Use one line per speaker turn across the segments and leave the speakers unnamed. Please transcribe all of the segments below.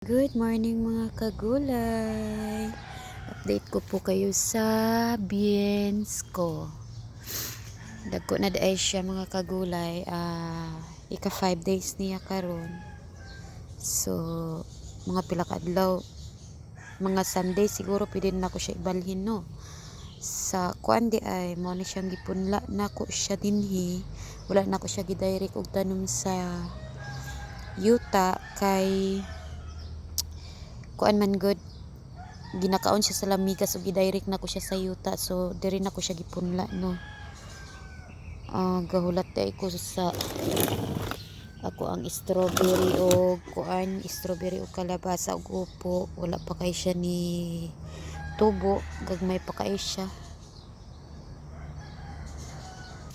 Good morning mga kagulay. Update ko po kayo sa beans ko. Dagko na daay siya mga kagulay. Ika 5 days niya karon. So mga pila ka adlaw, mga Sunday siguro pwede na ko siya ibalhin no. Sa kuan di ay mo na siyang gipunla nako siya dinhi. Wala na ko siya gidirect og tanom sa yuta kay kuan man good ginakaon siya sa lamigas ug gidirect na ko siya sa yuta, so diri na ko siya gipunla no. Gahulat tay ko sa ako ang strawberry o kuan, strawberry o kalabasa ug upo, wala pa kay siya ni tubo, gagmay pa kay siya.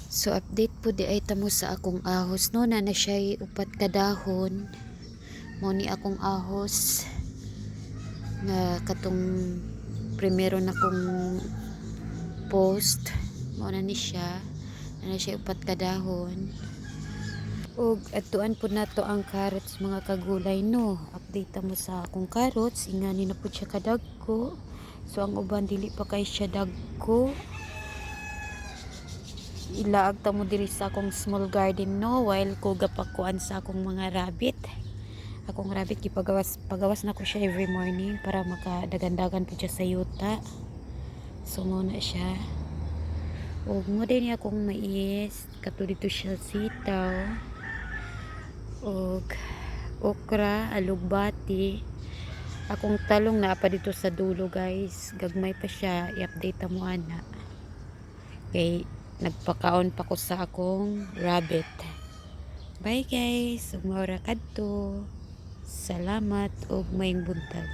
So update po di ay tamo sa akong ahos no, na siya upat ka dahon mo ni akong ahos na katong primero na kong post mo na ni siya upat ka dahon. Og atuan po nato ang carrots mga kagulay no. Update mo sa akong carrots, ingani na po siya kadagko. So ang uban dili pa kay siya dagko. Ilaag ta mo diri sa akong small garden no, while ko gapakuan sa akong mga rabbit. Akong rabbit pagawas na ko siya every morning para makadagandagan po siya sa yuta. So muna siya. Og mo din akong mais, kato dito siya sitaw. Og okra, alugbati. Akong talong na pa dito sa dulo guys. Gagmay pa siya, i-update mo ana. Okay, nagpakaon pa ko sa akong rabbit. Bye guys, ug maura kadto. Salamat og maayong buntag.